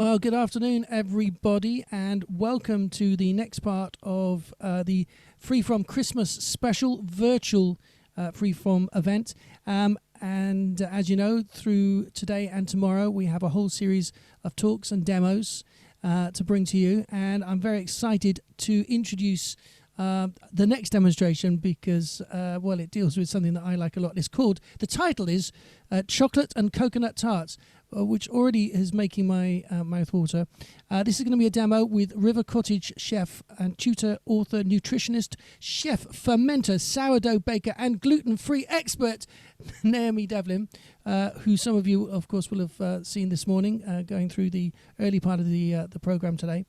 Well, good afternoon, everybody, and welcome to the next part of the Free From Christmas special virtual Free From event. And as you know, through today and tomorrow, we have a whole series of talks and demos to bring to you. And I'm very excited to introduce the next demonstration because, well, it deals with something that I like a lot. The title is Chocolate and Coconut Tarts, which already is making my mouth water. This is going to be a demo with River Cottage Chef and tutor, author, nutritionist, chef, fermenter, sourdough baker, and gluten-free expert, Naomi Devlin, who some of you, of course, will have seen this morning, going through the early part of the program today.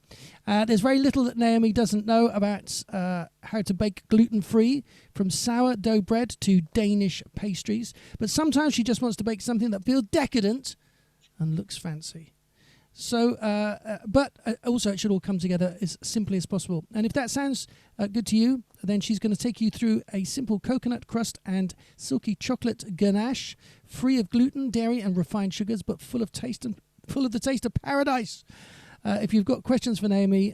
There's very little that Naomi doesn't know about how to bake gluten-free, from sourdough bread to Danish pastries. But sometimes she just wants to bake something that feels decadent and looks fancy. So, but also it should all come together as simply as possible. And if that sounds good to you, then she's going to take you through a simple coconut crust and silky chocolate ganache, free of gluten, dairy, and refined sugars, but full of taste and full of the taste of paradise. If you've got questions for Naomi,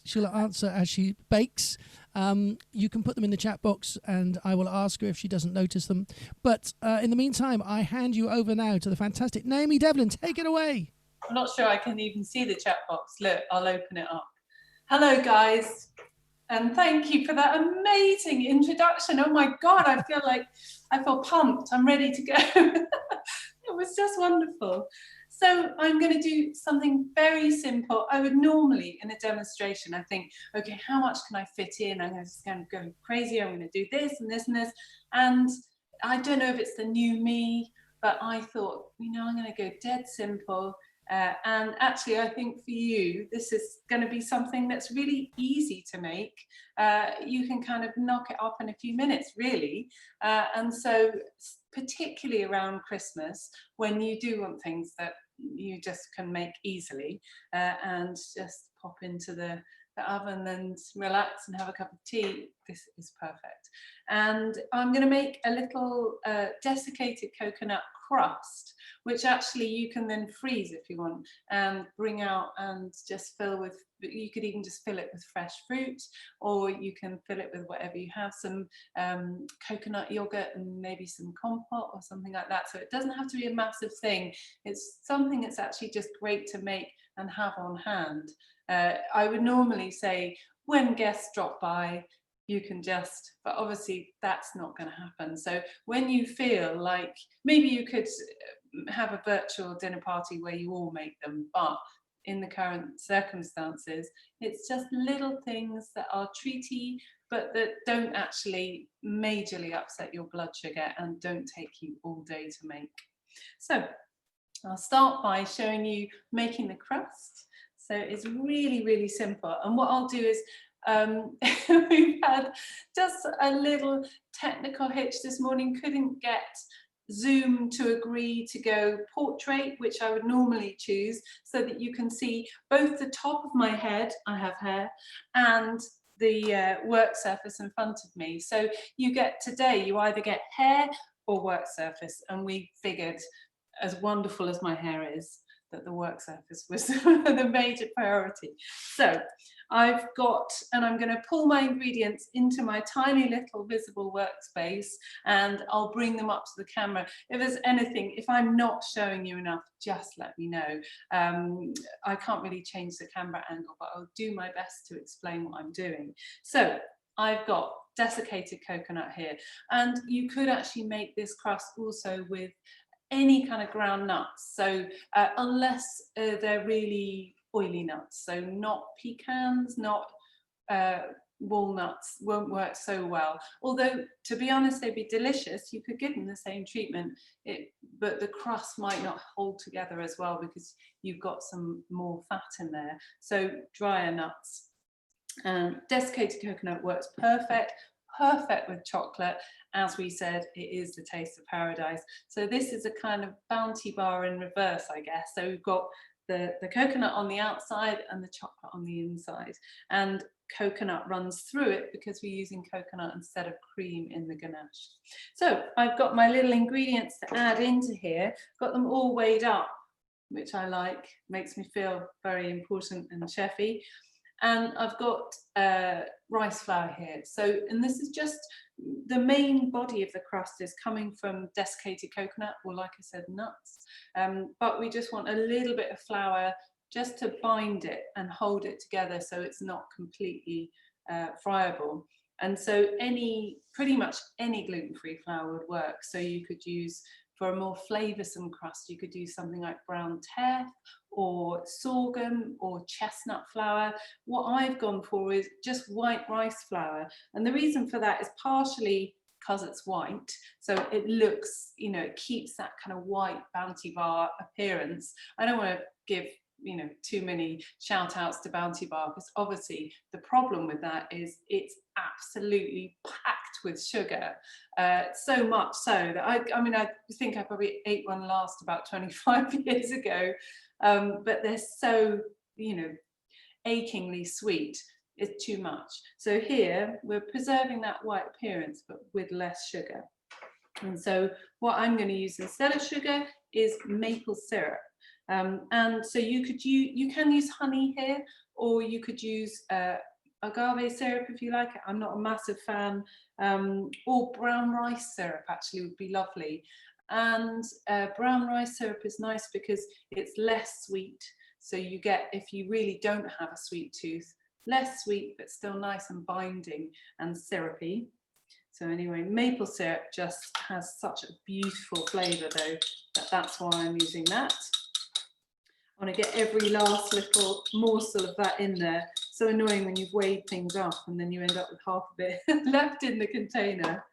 she'll answer as she bakes. You can put them in the chat box and I will ask her if she doesn't notice them. But in the meantime, I hand you over now to the fantastic Naomi Devlin. Take it away. I'm not sure I can even see the chat box. Look, I'll open it up. Hello, guys. And thank you for that amazing introduction. Oh my God, I feel pumped. I'm ready to go. It was just wonderful. So I'm going to do something very simple. I would normally, in a demonstration, I think, okay, how much can I fit in? I'm just going to go crazy. I'm going to do this and this and this. And I don't know if it's the new me, but I thought, I'm going to go dead simple. And actually, I think for you, this is going to be something that's really easy to make. You can kind of knock it up in a few minutes, really. And so particularly around Christmas, when you do want things that you just can make easily and just pop into the oven and relax and have a cup of tea, this is perfect. And I'm going to make a little desiccated coconut crust, which actually you can then freeze if you want and bring out and just fill with, you could even just fill it with fresh fruit, or you can fill it with whatever you have, some coconut yogurt and maybe some compote or something like that. So it doesn't have to be a massive thing. It's something that's actually just great to make and have on hand. I would normally say when guests drop by, you can just, but obviously that's not going to happen. So when you feel like maybe you could have a virtual dinner party where you all make them, but in the current circumstances, it's just little things that are treaty, but that don't actually majorly upset your blood sugar and don't take you all day to make. So I'll start by showing you making the crust. So it's really, really simple. And what I'll do is, we've had just a little technical hitch this morning, couldn't get Zoom to agree to go portrait, which I would normally choose, so that you can see both the top of my head, I have hair, and the work surface in front of me. So you get today, you either get hair or work surface, and we figured, as wonderful as my hair is, that the work surface was the major priority. So I've got, and I'm going to pull my ingredients into my tiny little visible workspace, and I'll bring them up to the camera. If there's anything, if I'm not showing you enough, just let me know. I can't really change the camera angle, but I'll do my best to explain what I'm doing. So I've got desiccated coconut here, and you could actually make this crust also with any kind of ground nuts, so unless they're really oily nuts, so not pecans, not walnuts, won't work so well. Although, to be honest, they'd be delicious. You could give them the same treatment, but the crust might not hold together as well because you've got some more fat in there. So drier nuts. Desiccated coconut works perfect with chocolate. As we said, it is the taste of paradise. So this is a kind of bounty bar in reverse, I guess. So we've got the coconut on the outside and the chocolate on the inside. And coconut runs through it because we're using coconut instead of cream in the ganache. So I've got my little ingredients to add into here, got them all weighed up which I like, makes me feel very important and chefy. And I've got rice flour here. So, and this is just the main body of the crust is coming from desiccated coconut, or like I said, nuts. But we just want a little bit of flour just to bind it and hold it together so it's not completely friable. And so pretty much any gluten-free flour would work. So you could use, for a more flavoursome crust, you could use something like brown teff or sorghum or chestnut flour. What I've gone for is just white rice flour. And the reason for that is partially because it's white. So it looks, you know, it keeps that kind of white Bounty Bar appearance. I don't want to give, you know, too many shout outs to Bounty Bar, because obviously the problem with that is it's absolutely packed with sugar, so much so that I mean I think I probably ate one last about 25 years ago, but they're so, you know, achingly sweet. It's too much. So here we're preserving that white appearance but with less sugar. And so what I'm going to use instead of sugar is maple syrup. And so you can use honey here, or you could use agave syrup if you like it. I'm not a massive fan. Or brown rice syrup actually would be lovely. And brown rice syrup is nice because it's less sweet. So you get, if you really don't have a sweet tooth, less sweet but still nice and binding and syrupy. So anyway, maple syrup just has such a beautiful flavour though, that's why I'm using that. I want to get every last little morsel of that in there. So annoying when you've weighed things up and then you end up with half of it left in the container.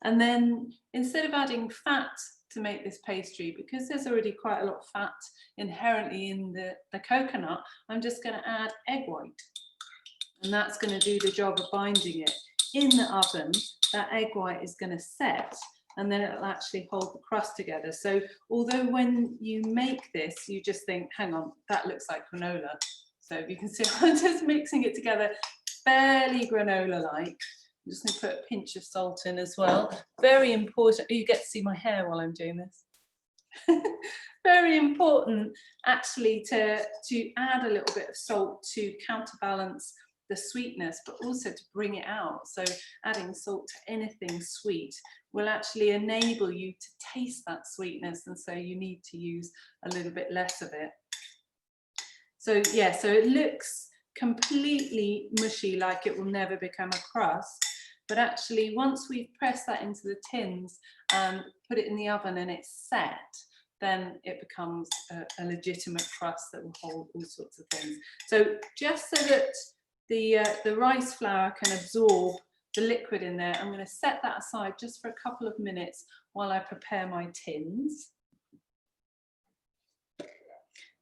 And then instead of adding fat to make this pastry, because there's already quite a lot of fat inherently in the coconut, I'm just going to add egg white. And that's going to do the job of binding it. In the oven, that egg white is going to set, and then it'll actually hold the crust together. So although when you make this, you just think, hang on, that looks like granola. So you can see I'm just mixing it together, fairly granola-like. I'm just going to put a pinch of salt in as well. Very important. You get to see my hair while I'm doing this. Very important actually to add a little bit of salt to counterbalance the sweetness, but also to bring it out. So adding salt to anything sweet will actually enable you to taste that sweetness, and so you need to use a little bit less of it. So yeah, so it looks completely mushy, like it will never become a crust, but actually once we've pressed that into the tins and put it in the oven and it's set, then it becomes a legitimate crust that will hold all sorts of things. So just so that the rice flour can absorb the liquid in there, I'm going to set that aside just for a couple of minutes while I prepare my tins.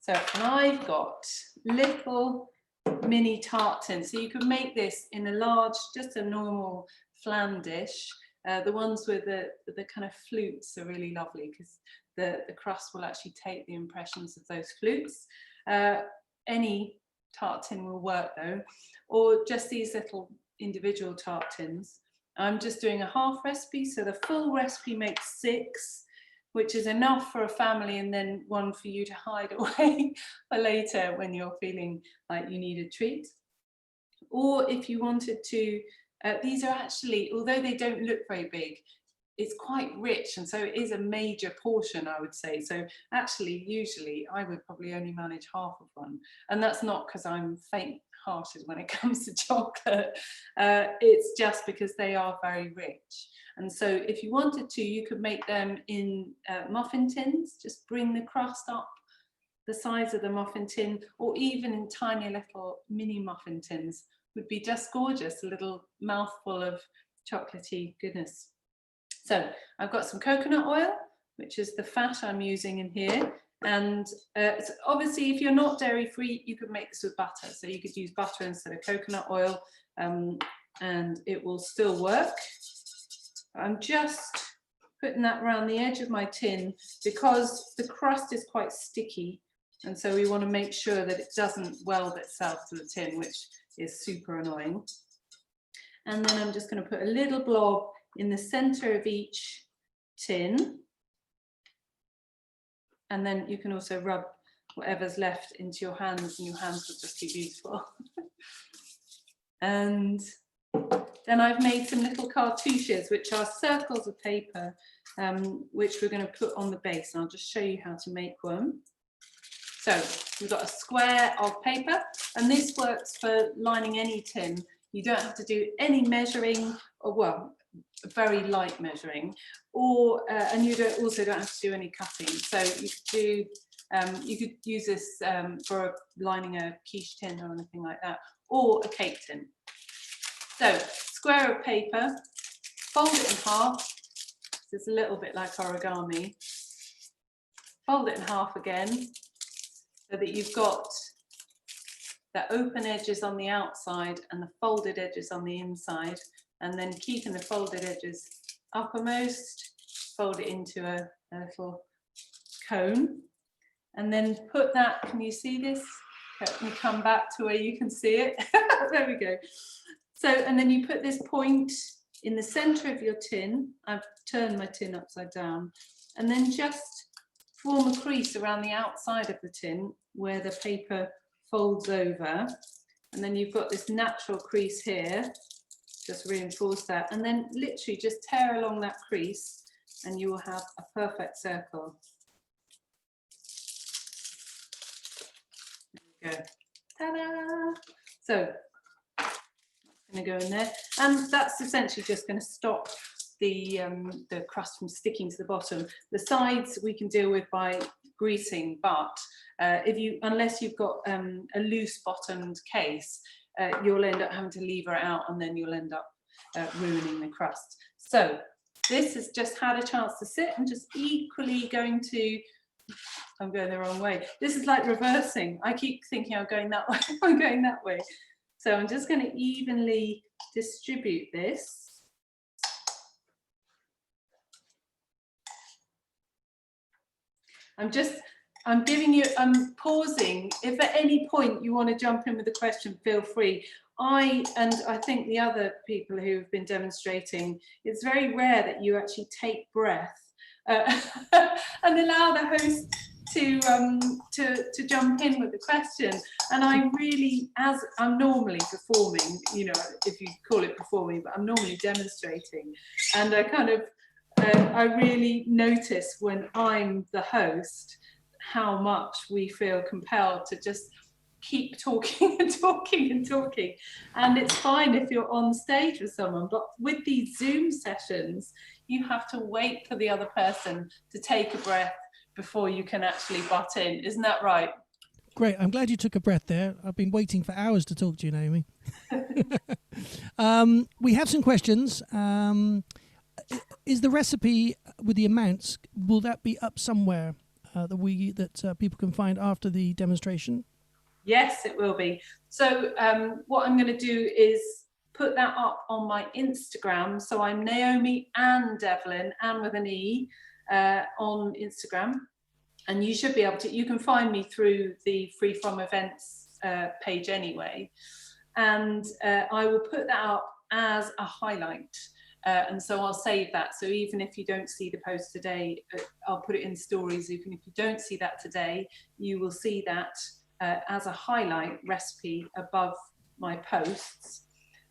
So I've got little mini tart tins. So you could make this in a large, just a normal flan dish. The ones with the kind of flutes are really lovely because the crust will actually take the impressions of those flutes. Any tart tin will work though, or just these little individual tart tins. I'm just doing a half recipe, so the full recipe makes 6, which is enough for a family, and then one for you to hide away for later when you're feeling like you need a treat. Or if you wanted to, these are actually, although they don't look very big, it's quite rich, and so it is a major portion, I would say. So actually, usually I would probably only manage half of one, and that's not because I'm faint-hearted when it comes to chocolate. It's just because they are very rich. And so if you wanted to, you could make them in muffin tins, just bring the crust up the size of the muffin tin, or even in tiny little mini muffin tins would be just gorgeous, a little mouthful of chocolatey goodness. So I've got some coconut oil, which is the fat I'm using in here. And so obviously, if you're not dairy free, you could make this with butter. So you could use butter instead of coconut oil, and it will still work. I'm just putting that around the edge of my tin because the crust is quite sticky. And so we want to make sure that it doesn't weld itself to the tin, which is super annoying. And then I'm just going to put a little blob in the center of each tin. And then you can also rub whatever's left into your hands, and your hands will just be beautiful. And then I've made some little cartouches, which are circles of paper, which we're going to put on the base. And I'll just show you how to make one. So we've got a square of paper, and this works for lining any tin. You don't have to do any measuring, or well, very light measuring, or and you also don't have to do any cutting. So you could use this for lining a quiche tin or anything like that, or a cake tin. So square of paper, fold it in half. It's a little bit like origami. Fold it in half again, so that you've got the open edges on the outside and the folded edges on the inside, and then keeping the folded edges uppermost, fold it into a little cone, and then put that, can you see this? Let me come back to where you can see it. There we go. So, and then you put this point in the center of your tin. I've turned my tin upside down, and then just form a crease around the outside of the tin where the paper folds over, and then you've got this natural crease here. Just reinforce that, and then literally just tear along that crease, and you will have a perfect circle. There we go. Ta-da! So I'm going to go in there, and that's essentially just going to stop the crust from sticking to the bottom. The sides we can deal with by greasing, but unless you've got a loose bottomed case, you'll end up having to lever it out, and then you'll end up ruining the crust. So this has just had a chance to sit. I'm just equally going to, I'm going the wrong way. This is like reversing. I keep thinking I'm going that way, I'm going that way. So I'm just going to evenly distribute this. I'm pausing. If at any point you want to jump in with a question, feel free. I think the other people who have been demonstrating, it's very rare that you actually take breath and allow the host to jump in with the question. And I really, as I'm normally performing, you know, if you call it performing, but I'm normally demonstrating, and I kind of I really notice when I'm the host how much we feel compelled to just keep talking and talking and talking. And it's fine if you're on stage with someone, but with these Zoom sessions, you have to wait for the other person to take a breath before you can actually butt in. Isn't that right? Great. I'm glad you took a breath there. I've been waiting for hours to talk to you, Naomi. We have some questions. Is the recipe with the amounts, will that be up somewhere that people can find after the demonstration? Yes, it will be. So what I'm going to do is put that up on my Instagram. So I'm Naomi and Devlin, and with an E, on Instagram. And you should be able to, you can find me through the Free From Events page anyway. And I will put that up as a highlight. And so I'll save that. So even if you don't see the post today, I'll put it in stories. Even if you don't see that today, you will see that as a highlight recipe above my posts.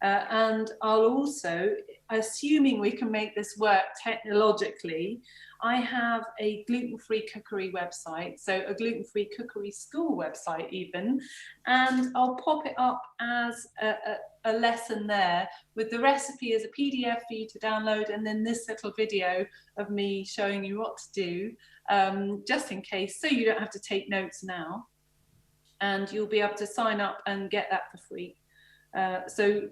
And I'll also, assuming we can make this work technologically, I have a gluten-free cookery website, so a gluten-free cookery school website even, and I'll pop it up as a lesson there with the recipe as a PDF for you to download, and then this little video of me showing you what to do, just in case, so you don't have to take notes now, and you'll be able to sign up and get that for free. So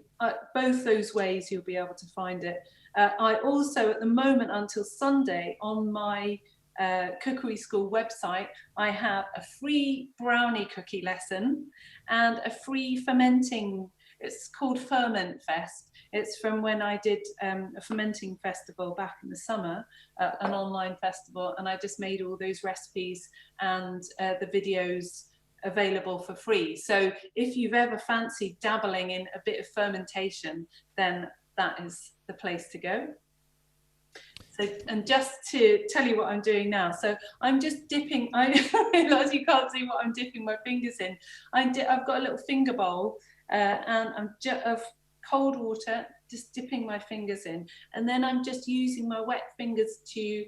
both those ways you'll be able to find it. I also, at the moment until Sunday, on my cookery school website, I have a free brownie cookie lesson and a free fermenting, it's called Ferment Fest. It's from when I did a fermenting festival back in the summer, an online festival, and I just made all those recipes and the videos available for free. So if you've ever fancied dabbling in a bit of fermentation, then that is the place to go. So, and just to tell you what I'm doing now, so I'm just dipping, I realize you can't see what I'm dipping my fingers in. I've got a little finger bowl and I'm of cold water, just dipping my fingers in. And then I'm just using my wet fingers to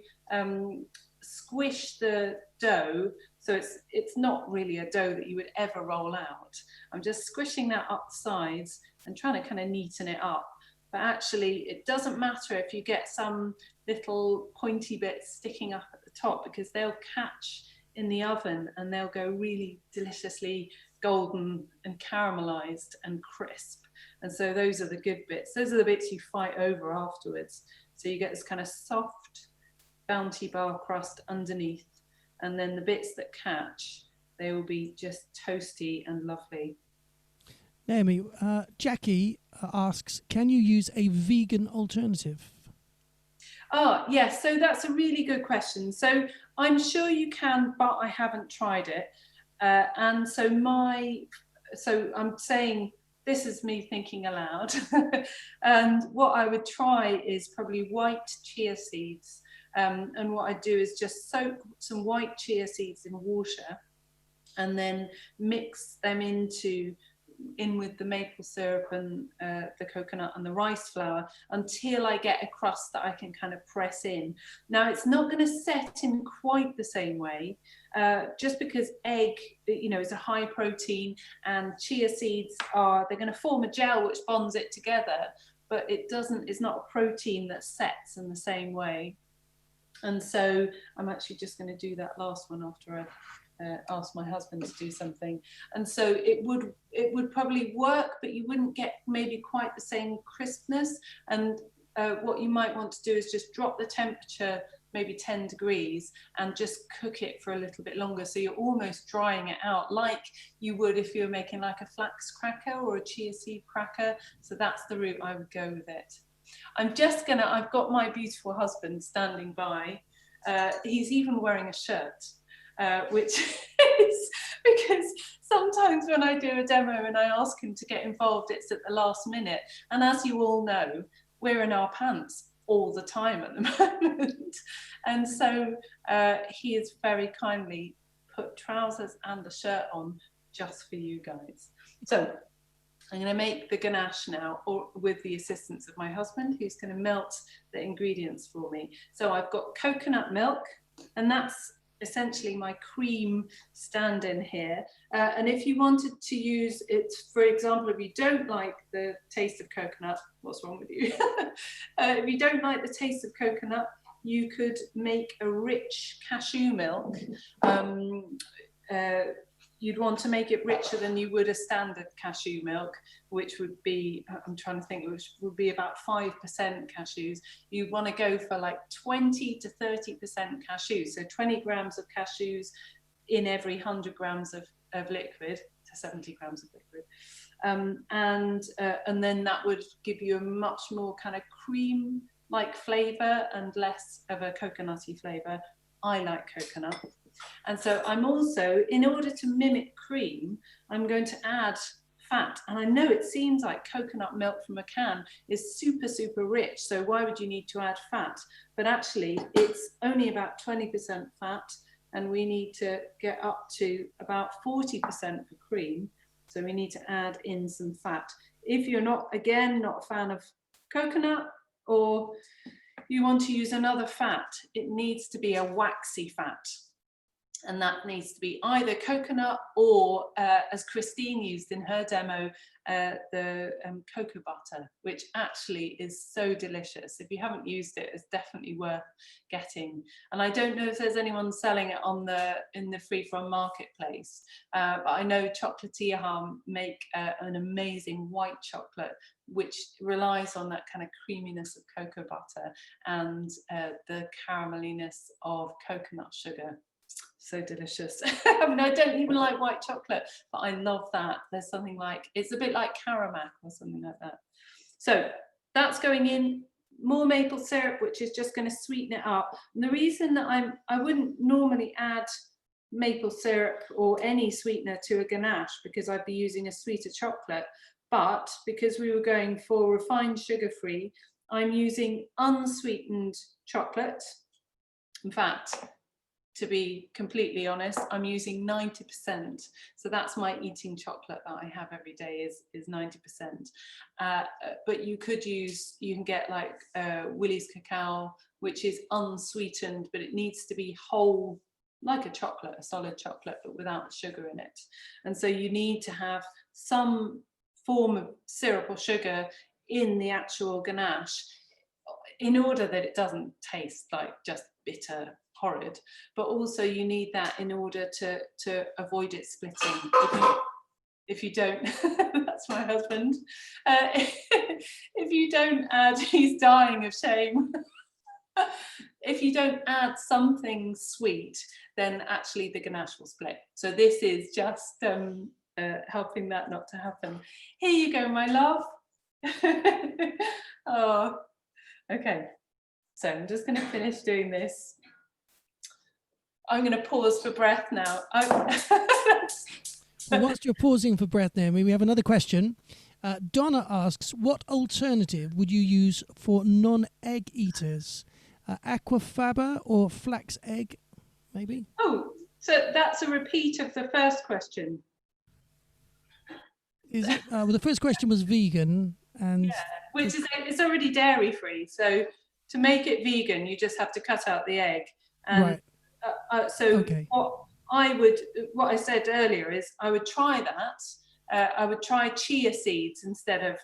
squish the dough. So it's not really a dough that you would ever roll out. I'm just squishing that up the sides and trying to kind of neaten it up. But actually, it doesn't matter if you get some little pointy bits sticking up at the top, because they'll catch in the oven and they'll go really deliciously golden and caramelized and crisp. And so those are the good bits. Those are the bits you fight over afterwards. So you get this kind of soft Bounty bar crust underneath, and then the bits that catch, they will be just toasty and lovely. Naomi, Jackie asks, can you use a vegan alternative? Oh, yes. So that's a really good question. So I'm sure you can, but I haven't tried it. And so I'm saying, this is me thinking aloud. And what I would try is probably white chia seeds. And what I do is just soak some white chia seeds in water and then mix them in with the maple syrup and the coconut and the rice flour until I get a crust that I can kind of press in. Now, it's not going to set in quite the same way, just because egg, is a high protein, and chia seeds they're going to form a gel which bonds it together, but it's not a protein that sets in the same way. And so I'm actually just going to do that last one after I ask my husband to do something. And so it would probably work, but you wouldn't get maybe quite the same crispness. And what you might want to do is just drop the temperature maybe 10 degrees and just cook it for a little bit longer, so you're almost drying it out like you would if you were making like a flax cracker or a chia seed cracker. So that's the route I would go with it. I've got my beautiful husband standing by. He's even wearing a shirt, which is because sometimes when I do a demo and I ask him to get involved, it's at the last minute. And as you all know, we're in our pants all the time at the moment. And so he has very kindly put trousers and a shirt on just for you guys. So I'm going to make the ganache now, or with the assistance of my husband, who's going to melt the ingredients for me. So I've got coconut milk, and that's essentially my cream stand-in here. And if you wanted to use it, for example, if you don't like the taste of coconut, what's wrong with you? If you don't like the taste of coconut, you could make a rich cashew milk. You'd want to make it richer than you would a standard cashew milk, which would be, I'm trying to think, which would be about 5% cashews. You want to go for like 20 to 30% cashews. So 20 grams of cashews in every 100 grams of liquid, to 70 grams of liquid. And then that would give you a much more kind of cream-like flavor and less of a coconutty flavor. I like coconut. And so I'm also, in order to mimic cream, I'm going to add fat. And I know it seems like coconut milk from a can is super, super rich. So why would you need to add fat? But actually, it's only about 20% fat. And we need to get up to about 40% for cream. So we need to add in some fat. If you're not a fan of coconut, or you want to use another fat, it needs to be a waxy fat. And that needs to be either coconut or, as Christine used in her demo, the cocoa butter, which actually is so delicious. If you haven't used it, it's definitely worth getting. And I don't know if there's anyone selling it in the Free From marketplace, but I know Chocolatier make an amazing white chocolate, which relies on that kind of creaminess of cocoa butter and the carameliness of coconut sugar. So delicious. I mean, I don't even like white chocolate, but I love that. There's something like, it's a bit like Caramac or something like that. So that's going in. More maple syrup, which is just going to sweeten it up. And the reason that I wouldn't normally add maple syrup or any sweetener to a ganache, because I'd be using a sweeter chocolate, but because we were going for refined sugar-free, I'm using unsweetened chocolate. In fact, to be completely honest, I'm using 90%. So that's my eating chocolate that I have every day is 90%. But you can get like Willie's cacao, which is unsweetened, but it needs to be whole, like a chocolate, a solid chocolate, but without sugar in it. And so you need to have some form of syrup or sugar in the actual ganache in order that it doesn't taste like just bitter horrid, but also you need that in order to avoid it splitting. If you don't, that's my husband. If you don't add, he's dying of shame. If you don't add something sweet, then actually the ganache will split. So this is just helping that not to happen. Here you go, my love. Oh, okay. So I'm just going to finish doing this. I'm going to pause for breath now. Well, whilst you're pausing for breath, Naomi, we have another question. Donna asks, what alternative would you use for non-egg eaters? Aquafaba or flax egg, maybe? Oh, so that's a repeat of the first question. Is it? Well, the first question was vegan, and which is it's already dairy free. So to make it vegan, you just have to cut out the egg. And okay. What I said earlier is I would try that. I would try chia seeds instead of.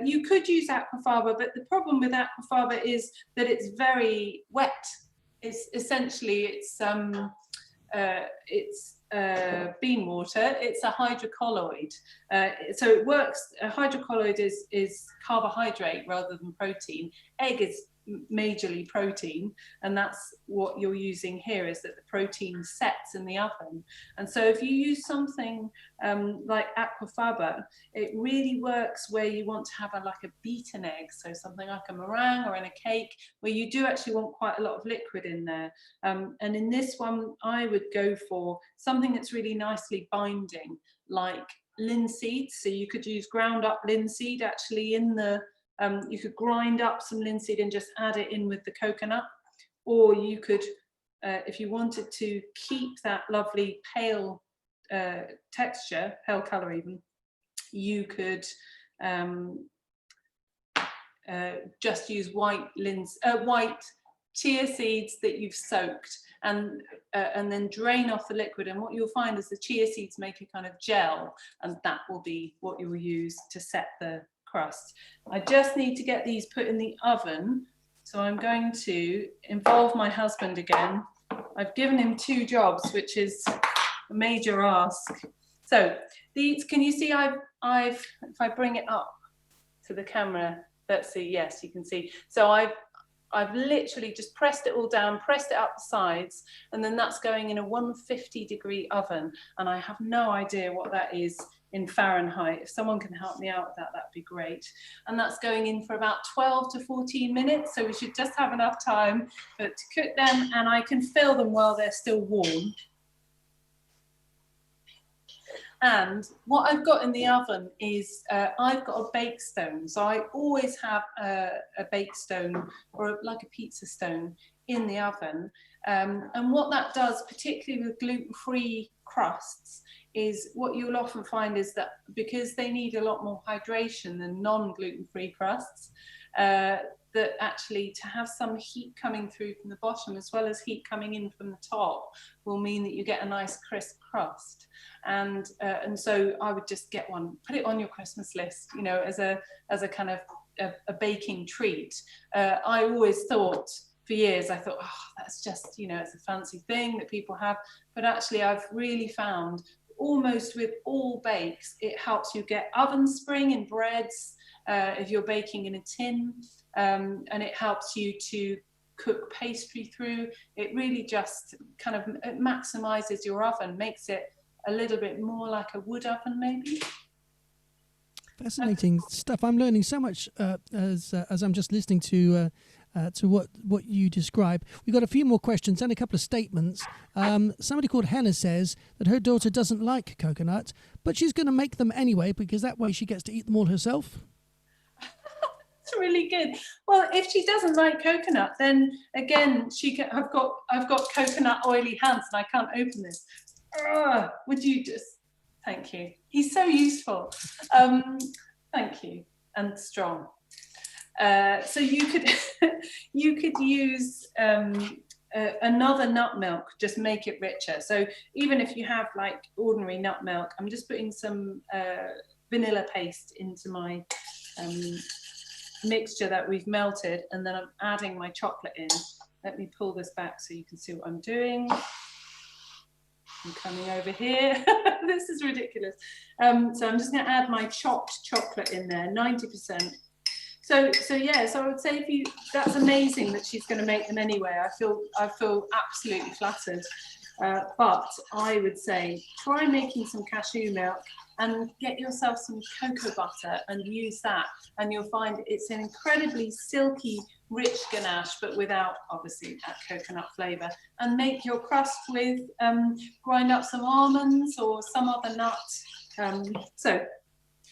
You could use aquafaba, but the problem with aquafaba is that it's very wet. It's essentially bean water. It's a hydrocolloid, so it works. A hydrocolloid is carbohydrate rather than protein. Egg is majorly protein, and that's what you're using here, is that the protein sets in the oven. And so if you use something like aquafaba, it really works where you want to have like a beaten egg, so something like a meringue or in a cake, where you do actually want quite a lot of liquid in there. And in this one, I would go for something that's really nicely binding, like linseed. So you could use ground up linseed actually in the you could grind up some linseed and just add it in with the coconut, or you could, if you wanted to keep that lovely pale texture, pale colour even, you could just use white chia seeds that you've soaked, and then drain off the liquid. And what you'll find is the chia seeds make a kind of gel, and that will be what you will use to set the crust. I just need to get these put in the oven, so I'm going to involve my husband again. I've given him 2 jobs, which is a major ask. So these, can you see I've if I bring it up to the camera, let's see, yes, you can see. So I've literally just pressed it all down, pressed it up the sides, and then that's going in a 150-degree oven, and I have no idea what that is in Fahrenheit. If someone can help me out with that, that'd be great. And that's going in for about 12 to 14 minutes, so we should just have enough time to cook them, and I can fill them while they're still warm. And what I've got in the oven is I've got a bake stone. So I always have a bake stone, or like a pizza stone, in the oven. And what that does, particularly with gluten-free crusts, is what you'll often find is that because they need a lot more hydration than non-gluten-free crusts, that actually to have some heat coming through from the bottom as well as heat coming in from the top will mean that you get a nice crisp crust. And so I would just get one, put it on your Christmas list, you know, as a kind of a baking treat. I always thought, for years, I thought, oh, that's just, you know, it's a fancy thing that people have. But actually, I've really found almost with all bakes, it helps you get oven spring in breads if you're baking in a tin, and it helps you to cook pastry through. It really just kind of it maximizes your oven, makes it a little bit more like a wood oven maybe. Fascinating stuff. I'm learning so much as I'm just listening to what you describe. We've got a few more questions and a couple of statements. Somebody called Hannah says that her daughter doesn't like coconut, but she's going to make them anyway because that way she gets to eat them all herself. It's really good. Well, if she doesn't like coconut, then again, I've got coconut oily hands and I can't open this. Would you just? Thank you. He's so useful. Thank you, and strong. So you could you could use another nut milk, just make it richer. So even if you have like ordinary nut milk, I'm just putting some vanilla paste into my mixture that we've melted, and then I'm adding my chocolate in. Let me pull this back so you can see what I'm doing. I'm coming over here. This is ridiculous. So I'm just going to add my chopped chocolate in there, 90%. So yeah, so I would say that's amazing that she's going to make them anyway. I feel absolutely flattered. But I would say try making some cashew milk and get yourself some cocoa butter and use that, and you'll find it's an incredibly silky, rich ganache, but without obviously that coconut flavour. And make your crust with, grind up some almonds or some other nut. So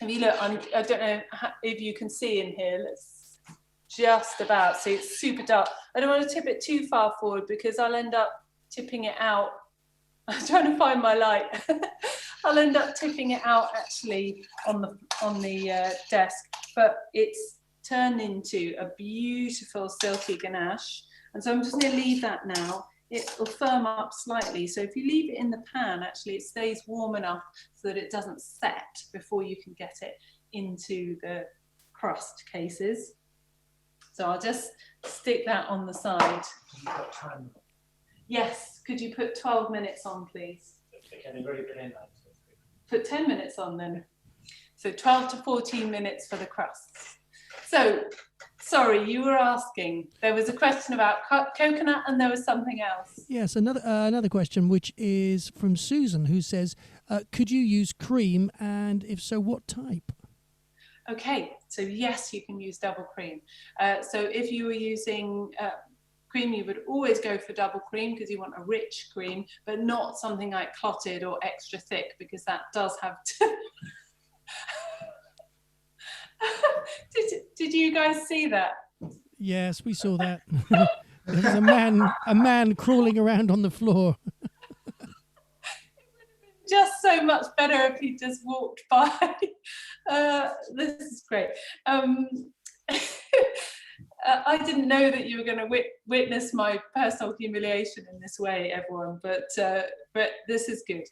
if you look, I don't know if you can see in here, let's just about see, it's super dark. I don't want to tip it too far forward because I'll end up tipping it out. I'm trying to find my light. I'll end up tipping it out actually on the desk, but it's turned into a beautiful silky ganache. And so I'm just going to leave that now. It will firm up slightly. So if you leave it in the pan, actually it stays warm enough so that it doesn't set before you can get it into the crust cases. So I'll just stick that on the side. Yes, could you put 12 minutes on, please? Put 10 minutes on then. So 12 to 14 minutes for the crusts. So, sorry, you were asking. There was a question about coconut and there was something else. Yes, another question, which is from Susan, who says, could you use cream, and if so, what type? Okay, so yes, you can use double cream. So if you were using cream, you would always go for double cream because you want a rich cream, but not something like clotted or extra thick, because that does have to... Did you guys see that? Yes, we saw that. There was a man crawling around on the floor. Just so much better if he just walked by. This is great. I didn't know that you were going to witness my personal humiliation in this way, everyone, but this is good.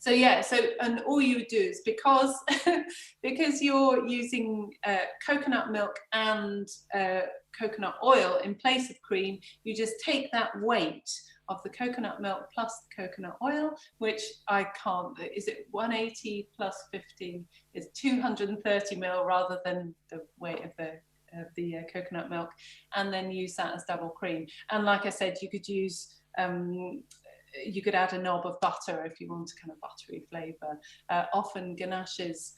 So yeah, and all you would do is, because you're using coconut milk and coconut oil in place of cream, you just take that weight of the coconut milk plus the coconut oil, which I can't, is it 180 plus 15 is 230 ml rather than the weight of the coconut milk, and then use that as double cream. And like I said, you could use you could add a knob of butter if you want a kind of buttery flavour. Often ganaches,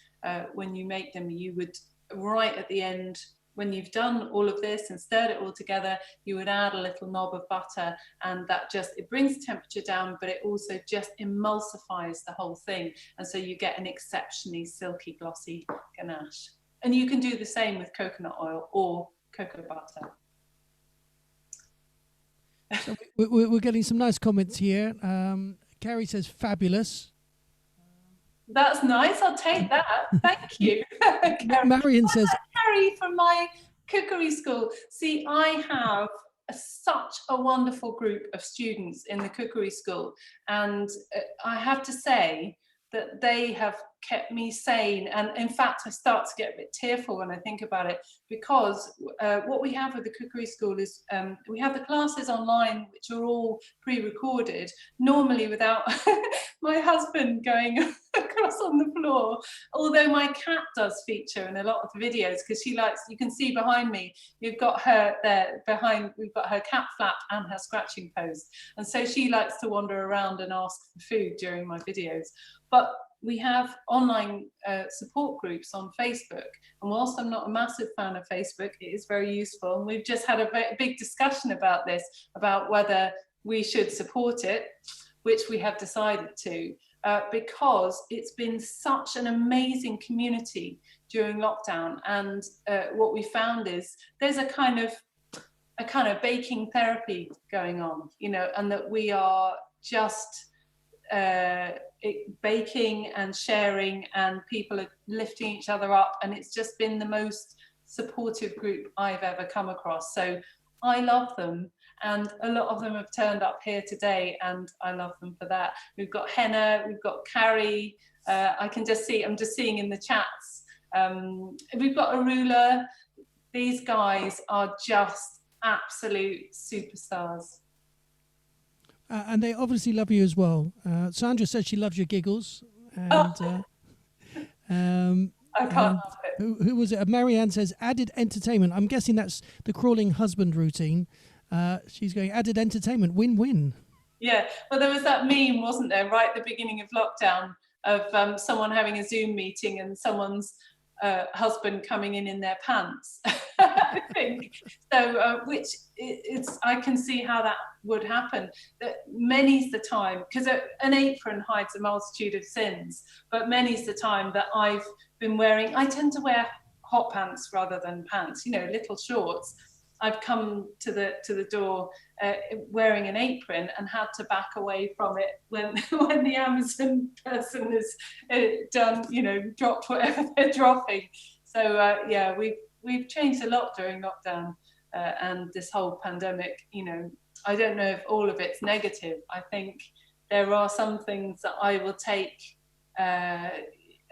when you make them, you would, right at the end, when you've done all of this and stirred it all together, you would add a little knob of butter, and that just, it brings the temperature down, but it also just emulsifies the whole thing. And so you get an exceptionally silky, glossy ganache. And you can do the same with coconut oil or cocoa butter. So we're getting some nice comments here. Carrie says fabulous. That's nice. I'll take that. Thank you. Marion says, Carrie from my cookery school. See, I have such a wonderful group of students in the cookery school, and I have to say that they have kept me sane. And in fact, I start to get a bit tearful when I think about it, because what we have with the cookery school is we have the classes online, which are all pre-recorded, normally without my husband going across on the floor, although my cat does feature in a lot of the videos, because she likes, you can see behind me, you've got her there behind, we've got her cat flap and her scratching pose, and so she likes to wander around and ask for food during my videos. But we have online support groups on Facebook, and whilst I'm not a massive fan of Facebook, it is very useful, and we've just had a very big discussion about this, about whether we should support it, which we have decided to. because it's been such an amazing community during lockdown. And what we found is there's a kind of baking therapy going on, you know, and that we are just baking and sharing, and people are lifting each other up, and it's just been the most supportive group I've ever come across. So I love them, and a lot of them have turned up here today, and I love them for that. We've got Henna, we've got Carrie, I'm just seeing in the chats, we've got Arula. These guys are just absolute superstars. And they obviously love you as well. Sandra says she loves your giggles. And, I can't help it. Who was it? Marianne says added entertainment. I'm guessing that's the crawling husband routine. She's going added entertainment, win-win. Yeah, well, there was that meme, wasn't there, right at the beginning of lockdown, of someone having a Zoom meeting and someone's husband coming in their pants. I think so, which I can see how that would happen. That many's the time, because an apron hides a multitude of sins, but many's the time that I've been wearing, I tend to wear hot pants rather than pants, you know, little shorts. I've come to the door wearing an apron and had to back away from it when the Amazon person has done, you know, dropped whatever they're dropping. So yeah, we've changed a lot during lockdown and this whole pandemic. You know, I don't know if all of it's negative. I think there are some things that I will take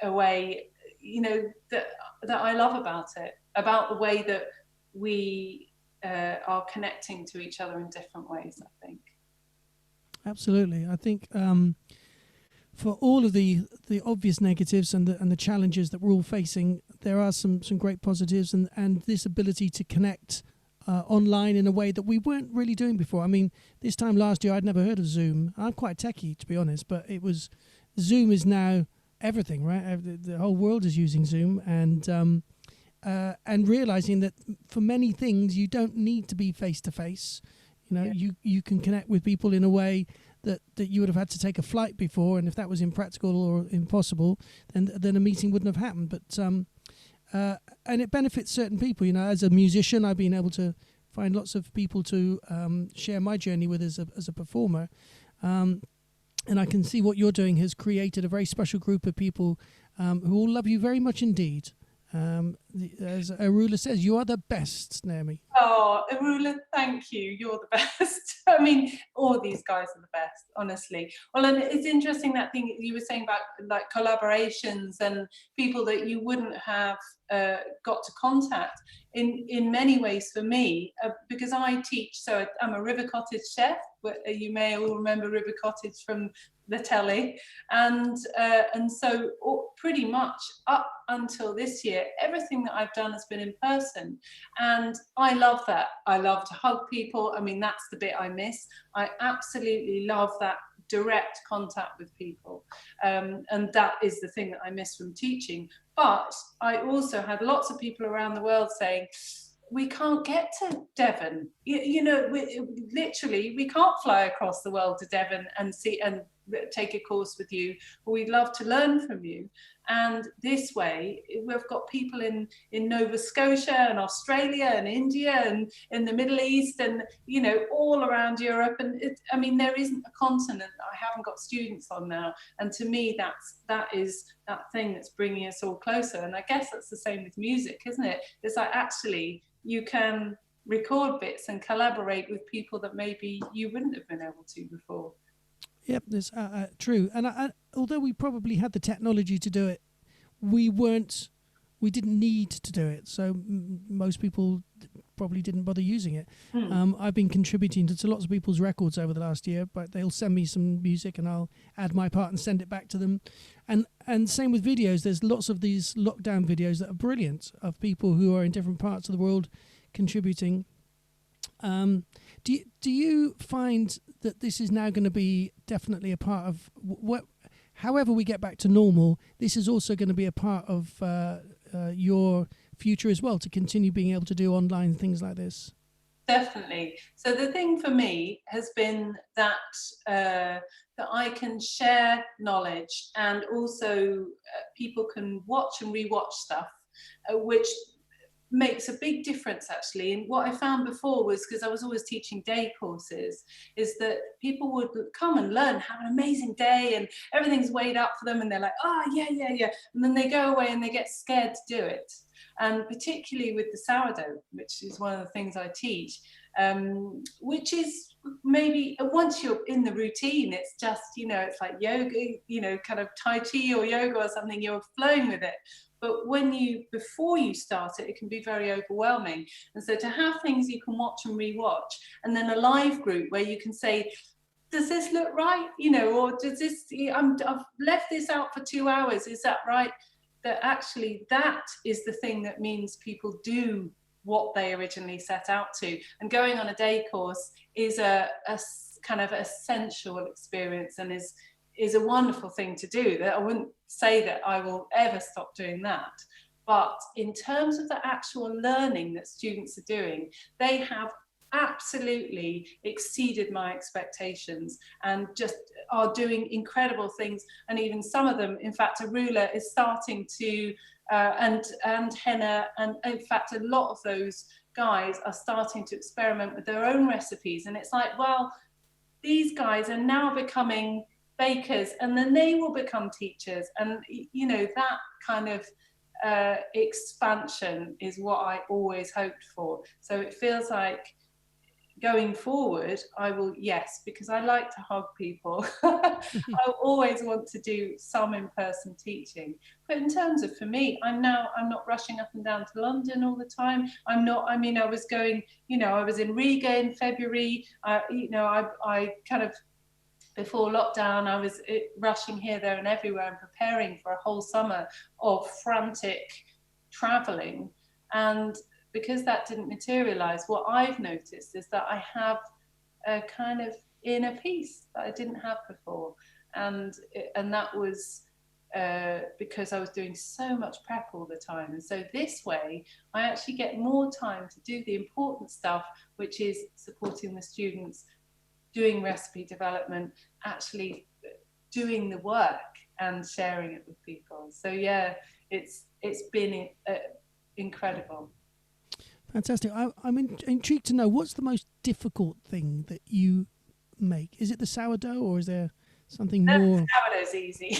away, you know, that I love about it, about the way that we are connecting to each other in different ways, I think. Absolutely. I think for all of the obvious negatives and the challenges that we're all facing, there are some great positives, and this ability to connect online in a way that we weren't really doing before. I mean, this time last year, I'd never heard of Zoom. I'm quite techie, to be honest, but Zoom is now everything, right? The whole world is using Zoom, and realizing that for many things you don't need to be face to face. You know, yeah. you can connect with people in a way that you would have had to take a flight before, and if that was impractical or impossible, then a meeting wouldn't have happened. But and it benefits certain people. You know, as a musician, I've been able to find lots of people to share my journey with as a performer, and I can see what you're doing has created a very special group of people who all love you very much indeed. As Arula says, you are the best, Naomi. Oh, Arula, thank you. You're the best. I mean, all these guys are the best, honestly. Well, and it's interesting that thing you were saying about like collaborations and people that you wouldn't have got to contact. In many ways for me, because I teach, so I'm a River Cottage chef. You may all remember River Cottage from the telly, and so pretty much up until this year, everything that I've done has been in person, and I love that. I love to hug people. I mean, that's the bit I miss. I absolutely love that direct contact with people, and that is the thing that I miss from teaching. But I also had lots of people around the world saying, we can't get to Devon. You know, we can't fly across the world to Devon and see and take a course with you. We'd love to learn from you. And this way, we've got people in Nova Scotia and Australia and India and in the Middle East and, you know, all around Europe. And I mean, there isn't a continent that I haven't got students on now. And to me, that is that thing that's bringing us all closer. And I guess that's the same with music, isn't it? It's like, actually, you can record bits and collaborate with people that maybe you wouldn't have been able to before. Yep, that's true. And although we probably had the technology to do it, we didn't need to do it. So most people probably didn't bother using it. I've been contributing to lots of people's records over the last year, but they'll send me some music and I'll add my part and send it back to them. And same with videos. There's lots of these lockdown videos that are brilliant of people who are in different parts of the world contributing. Do you find that this is now going to be definitely a part of however we get back to normal? This is also going to be a part of your future as well, to continue being able to do online things like this? Definitely. So the thing for me has been that that I can share knowledge, and also people can watch and rewatch stuff, which makes a big difference actually. And what I found before was, because I was always teaching day courses, is that people would come and learn, have an amazing day and everything's weighed up for them, and they're like, oh yeah, and then they go away and they get scared to do it. And particularly with the sourdough, which is one of the things I teach, which is maybe once you're in the routine, it's just, it's like yoga, kind of Tai Chi or yoga or something, you're flowing with it. But before you start it, it can be very overwhelming. And so to have things you can watch and rewatch, and then a live group where you can say, does this look right? Or does this, I've left this out for 2 hours, is that right? That actually, that is the thing that means people do what they originally set out to. And going on a day course is a kind of essential experience, and is a wonderful thing to do. That I wouldn't say that I will ever stop doing that. But in terms of the actual learning that students are doing, they have absolutely exceeded my expectations and just are doing incredible things. And even some of them, in fact, Arula is starting to, and Henna, and in fact, a lot of those guys are starting to experiment with their own recipes. And it's like, well, these guys are now becoming bakers, and then they will become teachers. And, that kind of expansion is what I always hoped for. So it feels like going forward, I will, yes, because I like to hug people. I always want to do some in-person teaching. But in terms of, for me, I'm not rushing up and down to London all the time. I was going, I was in Riga in February. I kind of, before lockdown, I was rushing here, there and everywhere and preparing for a whole summer of frantic traveling. And because that didn't materialize, what I've noticed is that I have a kind of inner peace that I didn't have before. And that was because I was doing so much prep all the time. And so this way, I actually get more time to do the important stuff, which is supporting the students, doing recipe development, actually doing the work and sharing it with people. So yeah, it's been incredible. Fantastic. I'm intrigued to know, what's the most difficult thing that you make? Is it the sourdough, or is there something more? Sourdough's easy.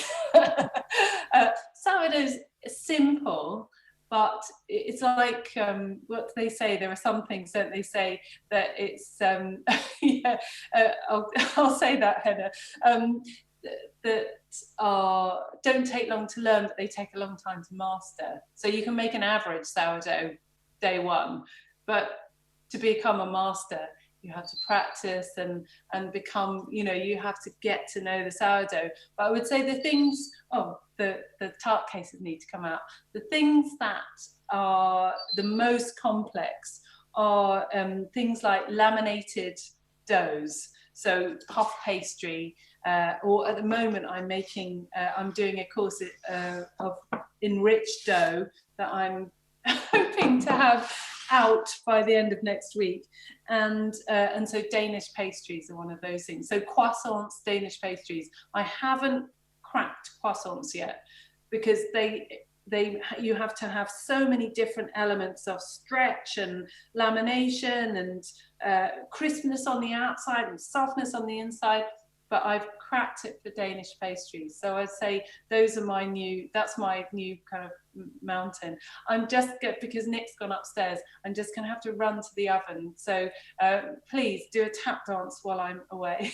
Sourdough's simple, but it's like what they say. There are some things, don't they, say that it's yeah. I'll say that, Henna. That don't take long to learn, but they take a long time to master. So you can make an average sourdough day one, but to become a master, you have to practice and become, you have to get to know the sourdough. But I would say the things, the tart cases need to come out. The things that are the most complex are things like laminated doughs, so puff pastry, or at the moment I'm doing a course of enriched dough that I'm hoping to have out by the end of next week, and so Danish pastries are one of those things. So croissants, Danish pastries. I haven't cracked croissants yet, because you have to have so many different elements of stretch and lamination and crispness on the outside and softness on the inside. But I've cracked it for Danish pastries. So I'd say that's my new kind of mountain. Because Nick's gone upstairs, I'm just gonna have to run to the oven. So please do a tap dance while I'm away.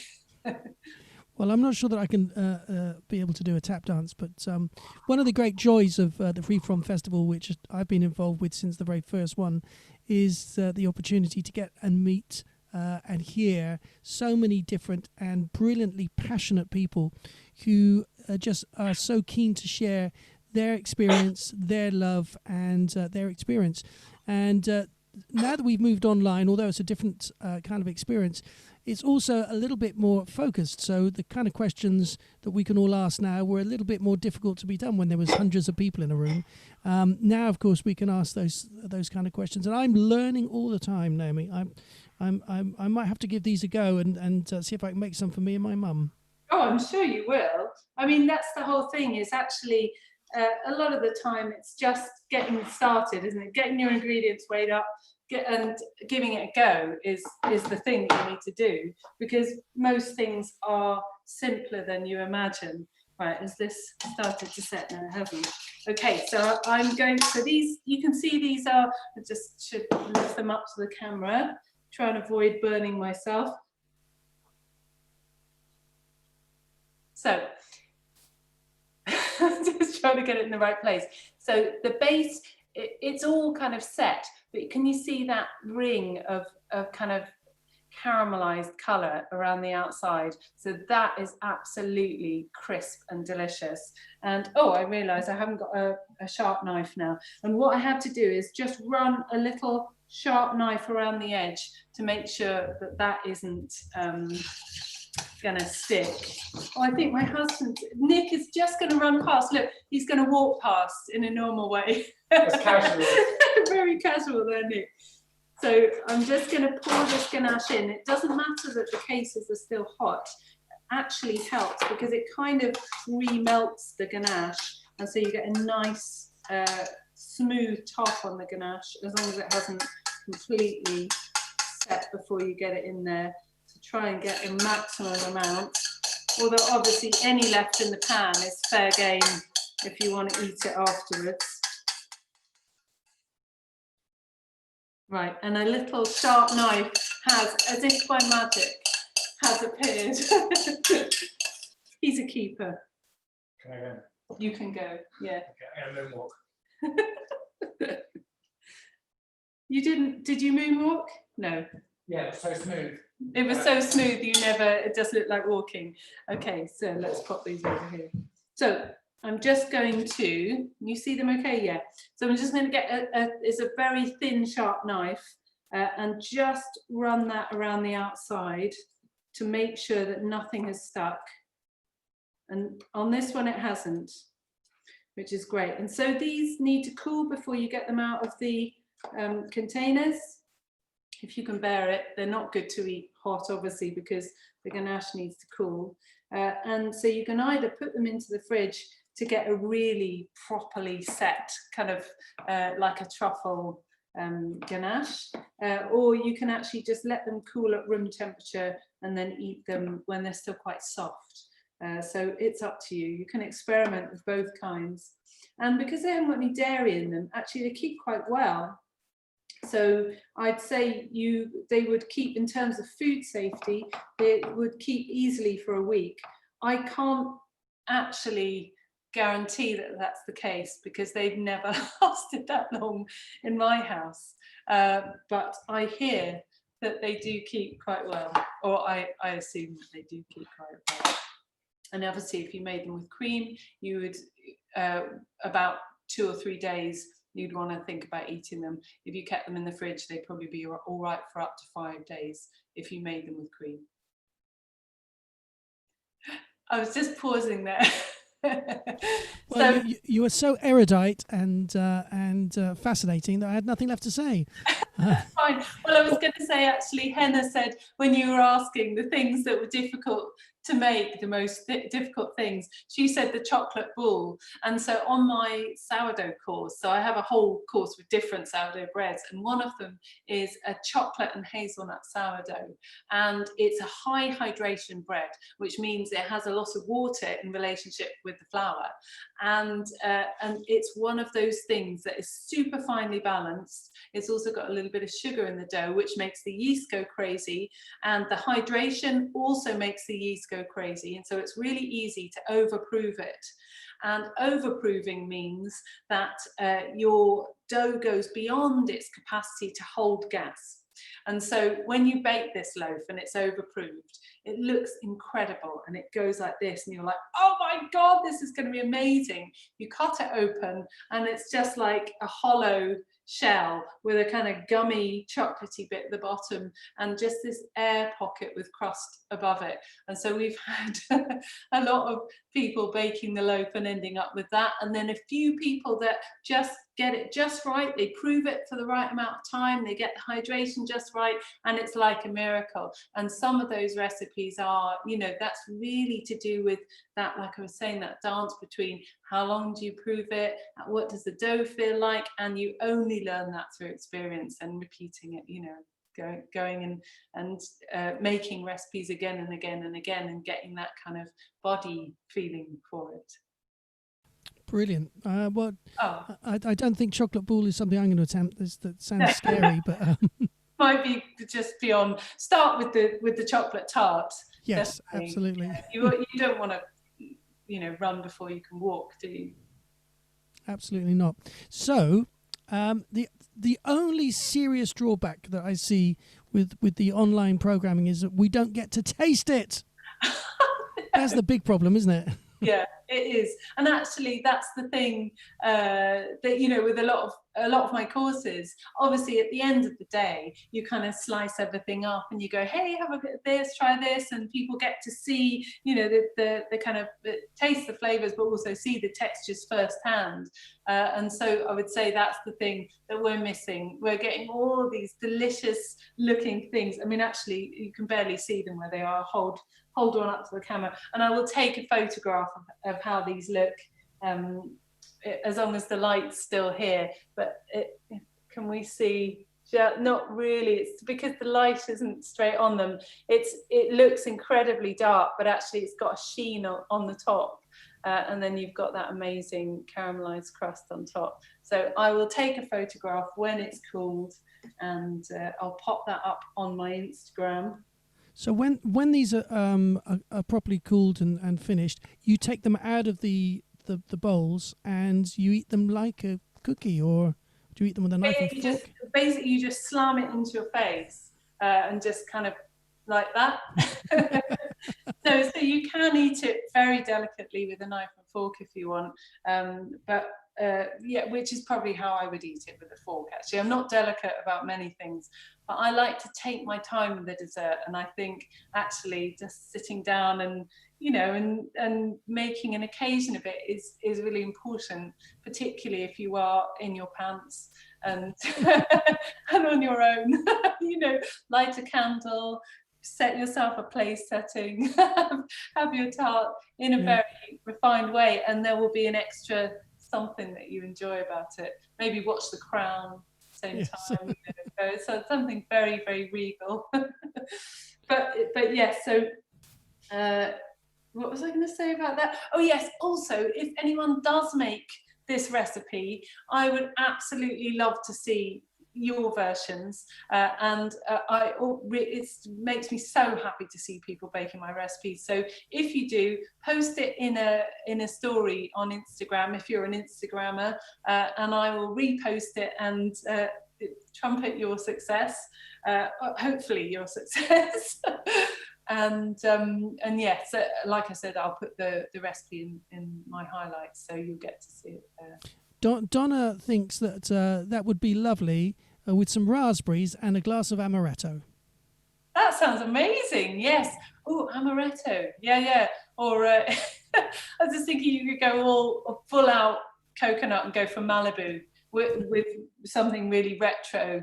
Well, I'm not sure that I can be able to do a tap dance, but one of the great joys of the Free From Festival, which I've been involved with since the very first one, is the opportunity to get and meet and hear so many different and brilliantly passionate people who just are so keen to share their experience, their love, and their experience. And now that we've moved online, although it's a different kind of experience, it's also a little bit more focused. So the kind of questions that we can all ask now were a little bit more difficult to be done when there was hundreds of people in a room. Now, of course, we can ask those kind of questions, and I'm learning all the time, Naomi. I might have to give these a go and see if I can make some for me and my mum. Oh, I'm sure you will. I mean, that's the whole thing, is actually a lot of the time it's just getting started, isn't it? Getting your ingredients weighed up and giving it a go is the thing that you need to do, because most things are simpler than you imagine. Right, has this started to set now, haven't? Okay, so I'm going, so these, you can see these are, I just should lift them up to the camera, try and avoid burning myself. So, just trying to get it in the right place. So the base, it's all kind of set, but can you see that ring of kind of caramelized color around the outside? So that is absolutely crisp and delicious. And oh, I realize I haven't got a sharp knife now. And what I have to do is just run a little sharp knife around the edge to make sure that that isn't gonna stick. Oh, I think my husband, Nick, is just gonna run past. Look, he's gonna walk past in a normal way. That's casual. Very casual there, Nick. So I'm just gonna pour this ganache in. It doesn't matter that the cases are still hot. It actually helps because it kind of re-melts the ganache. And so you get a nice smooth top on the ganache, as long as it hasn't completely set before you get it in there. Try and get a maximum amount, although obviously any left in the pan is fair game if you want to eat it afterwards. Right, and a little sharp knife has, as if by magic, has appeared. He's a keeper. Can I go? You can go, yeah. Okay, and then walk. You didn't, did you moonwalk? No. Yeah, it's so smooth. It was so smooth, you never, it does look like walking. Okay, so let's pop these over here. So I'm just going to, you see them okay? Yeah. So I'm just going to get it's a very thin, sharp knife and just run that around the outside to make sure that nothing has stuck. And on this one, it hasn't, which is great. And so these need to cool before you get them out of the containers. If you can bear it, they're not good to eat hot, obviously, because the ganache needs to cool. And so you can either put them into the fridge to get a really properly set, kind of like a truffle ganache, or you can actually just let them cool at room temperature and then eat them when they're still quite soft. So it's up to you. You can experiment with both kinds. And because they haven't got any dairy in them, actually they keep quite well. So I'd say they would keep, in terms of food safety, they would keep easily for a week. I can't actually guarantee that that's the case because they've never lasted that long in my house. But I hear that they do keep quite well, or I assume that they do keep quite well. And obviously if you made them with cream, you would, about 2 or 3 days, you'd want to think about eating them. If you kept them in the fridge, they'd probably be all right for up to 5 days if you made them with cream. I was just pausing there. Well, so, you were so erudite and fascinating that I had nothing left to say. Fine. Well, I was going to say, actually, Henna said when you were asking the things that were difficult to make, the most difficult things, she said the chocolate ball. And so on my sourdough course, so I have a whole course with different sourdough breads, and one of them is a chocolate and hazelnut sourdough, and it's a high hydration bread, which means it has a lot of water in relationship with the flour, and it's one of those things that is super finely balanced. It's also got a little bit of sugar in the dough, which makes the yeast go crazy, and the hydration also makes the yeast go crazy, and so it's really easy to overprove it. And overproving means that your dough goes beyond its capacity to hold gas. And so when you bake this loaf and it's overproved, it looks incredible and it goes like this, and you're like, oh my God, this is going to be amazing. You cut it open and it's just like a hollow shell with a kind of gummy chocolatey bit at the bottom and just this air pocket with crust above it. And so we've had a lot of people baking the loaf and ending up with that, and then a few people that just get it just right. They prove it for the right amount of time, they get the hydration just right, and it's like a miracle. And some of those recipes are, you know, that's really to do with that, like I was saying, that dance between how long do you prove it, what does the dough feel like, and you only learn that through experience and repeating it, you know, going and making recipes again and again and again, and getting that kind of body feeling for it. Brilliant. Well, I don't think chocolate ball is something I'm going to attempt. That sounds scary, but might be just beyond. Start with the chocolate tart. Yes, definitely. absolutely. You don't want to, you know, run before you can walk, do you? Absolutely not. So, the only serious drawback that I see with the online programming is that we don't get to taste it. That's the big problem, isn't it? Yeah, it is. And actually that's the thing that, you know, with a lot of my courses, obviously at the end of the day you kind of slice everything up and you go, hey, have a bit of this, try this, and people get to see, you know, the kind of taste the flavors but also see the textures firsthand. And so I would say that's the thing that we're missing. We're getting all these delicious looking things. I mean, actually you can barely see them where they are. Hold one up to the camera and I will take a photograph of how these look, as long as the light's still here. But can we see? Not really. It's because the light isn't straight on them. It looks incredibly dark, but actually it's got a sheen on the top, and then you've got that amazing caramelized crust on top. So I will take a photograph when it's cooled, and I'll pop that up on my Instagram. So when these are properly cooled and finished, you take them out of the bowls and you eat them like a cookie, or do you eat them with a knife and fork? Basically, you just slam it into your face and just kind of like that. So you can eat it very delicately with a knife and fork if you want, but yeah, which is probably how I would eat it, with a fork. Actually, I'm not delicate about many things, but I like to take my time with the dessert, and I think actually just sitting down and, you know, and making an occasion of it is really important, particularly if you are in your pants and and on your own. You know, light a candle, set yourself a place setting, have your tart in a very refined way, and there will be an extra something that you enjoy about it. Maybe watch The Crown same time. You know, so something very, very regal. but yes. So what was I going to say about that? Oh yes. Also, if anyone does make this recipe, I would absolutely love to see your versions, and it makes me so happy to see people baking my recipes. So if you do, post it in a story on Instagram if you're an Instagrammer, and I will repost it and trumpet your success, hopefully your success. And yes, like I said, I'll put the recipe in my highlights, so you'll get to see it there. Donna thinks that that would be lovely with some raspberries and a glass of amaretto. That sounds amazing. Yes. Oh, amaretto. Yeah. Or I was just thinking you could go all full out coconut and go for Malibu with something really retro.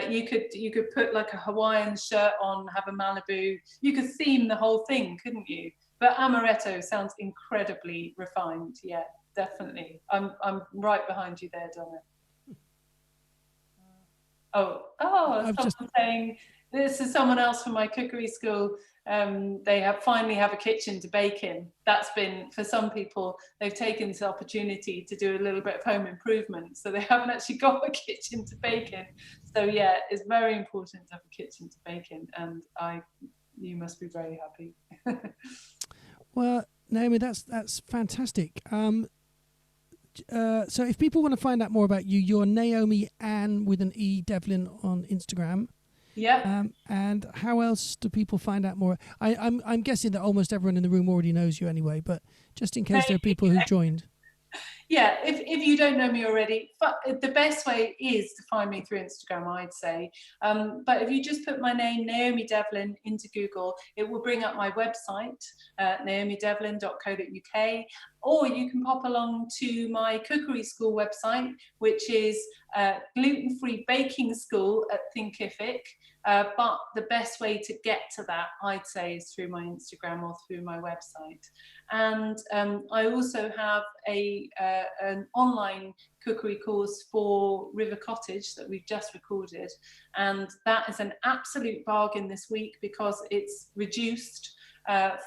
You could put like a Hawaiian shirt on, have a Malibu. You could theme the whole thing, couldn't you? But amaretto sounds incredibly refined. Yeah. Definitely. I'm right behind you there, Donna. Someone saying this is someone else from my cookery school. They finally have a kitchen to bake in. That's been, for some people, they've taken this opportunity to do a little bit of home improvement, so they haven't actually got a kitchen to bake in. So yeah, it's very important to have a kitchen to bake in, and you must be very happy. Well, Naomi, that's fantastic. So if people want to find out more about you, you're Naomi Ann with an E Devlin on Instagram. Yeah. And how else do people find out more? I'm guessing that almost everyone in the room already knows you anyway, but just in case there are people who joined. Yeah, if you don't know me already, the best way is to find me through Instagram, I'd say. But if you just put my name, Naomi Devlin, into Google, it will bring up my website, naomidevlin.co.uk, or you can pop along to my cookery school website, which is gluten-free baking school at Thinkific. But the best way to get to that, I'd say, is through my Instagram or through my website. And I also have an online cookery course for River Cottage that we've just recorded, and that is an absolute bargain this week because it's reduced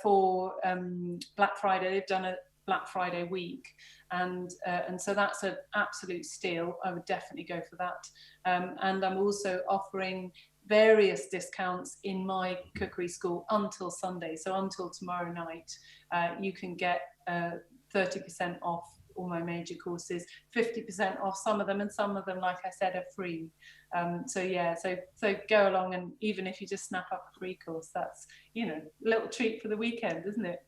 for Black Friday. They've done a Black Friday week, and so that's an absolute steal. I would definitely go for that. And I'm also offering various discounts in my cookery school until Sunday, so until tomorrow night. You can get 30% off all my major courses, 50% off some of them, and some of them, like I said, are free. So yeah, so go along, and even if you just snap up a free course, that's, you know, a little treat for the weekend, isn't it?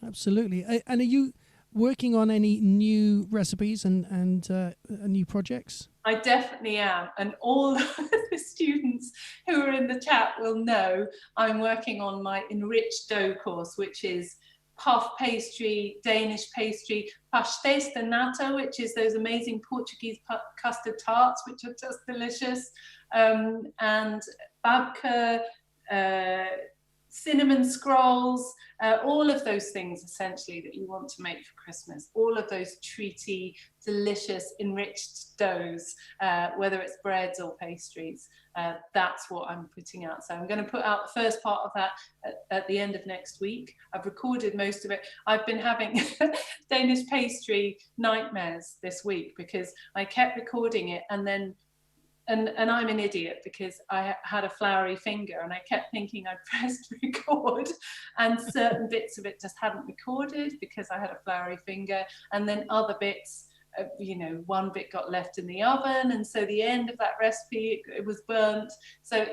Absolutely. And are you working on any new recipes and new projects? I definitely am, and all the students who are in the chat will know I'm working on my enriched dough course, which is puff pastry, Danish pastry, pastéis de nata, which is those amazing Portuguese custard tarts, which are just delicious, and babka, cinnamon scrolls, all of those things essentially that you want to make for Christmas, all of those treaty, delicious, enriched doughs, whether it's breads or pastries. That's what I'm putting out. So I'm going to put out the first part of that at the end of next week. I've recorded most of it. I've been having Danish pastry nightmares this week because I kept recording it, and then and I'm an idiot because I had a floury finger and I kept thinking I'd pressed record, and certain bits of it just hadn't recorded because I had a floury finger, and then other bits, you know, one bit got left in the oven, and so the end of that recipe, it was burnt. So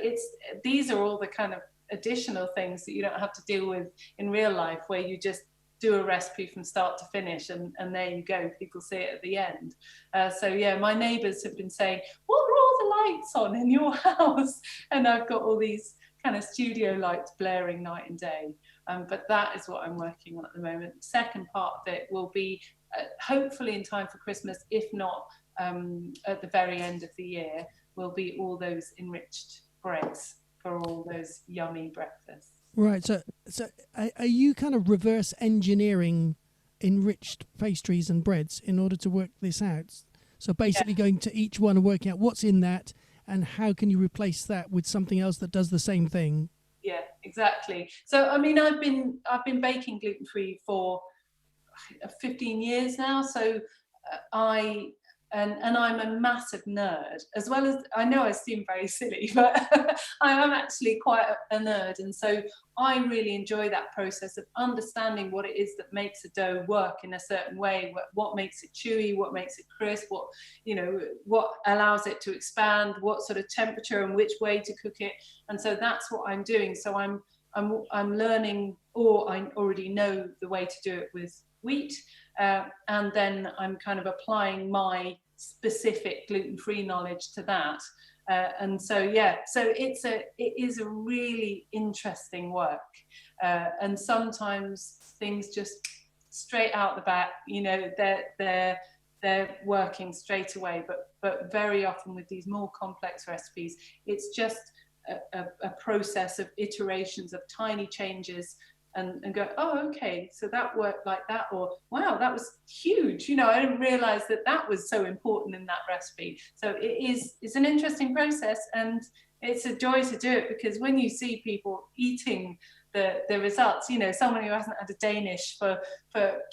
these are all the kind of additional things that you don't have to deal with in real life, where you just do a recipe from start to finish, and there you go, people see it at the end. So yeah, my neighbours have been saying, what are all the lights on in your house? And I've got all these kind of studio lights blaring night and day. But that is what I'm working on at the moment. The second part of it will be hopefully in time for Christmas, if not at the very end of the year, will be all those enriched breads for all those yummy breakfasts. Right. So are you kind of reverse engineering enriched pastries and breads in order to work this out? So basically going to each one and working out what's in that and how can you replace that with something else that does the same thing? Yeah, exactly. So I mean, I've been baking gluten-free for 15 years now. So and I'm a massive nerd, as well as, I know I seem very silly, but I am actually quite a nerd. And so I really enjoy that process of understanding what it is that makes a dough work in a certain way, what makes it chewy, what makes it crisp, what, you know, what allows it to expand, what sort of temperature and which way to cook it. And so that's what I'm doing. So I'm learning, or I already know the way to do it with wheat, and then I'm kind of applying my specific gluten-free knowledge to that, and so yeah, so it is a really interesting work, and sometimes things just straight out the bat, you know, they're working straight away, but very often with these more complex recipes, it's just a process of iterations of tiny changes, and go, oh, okay, so that worked like that, or wow, that was huge, you know, I didn't realize that was so important in that recipe. So it's an interesting process, and it's a joy to do it, because when you see people eating the results, you know, someone who hasn't had a Danish for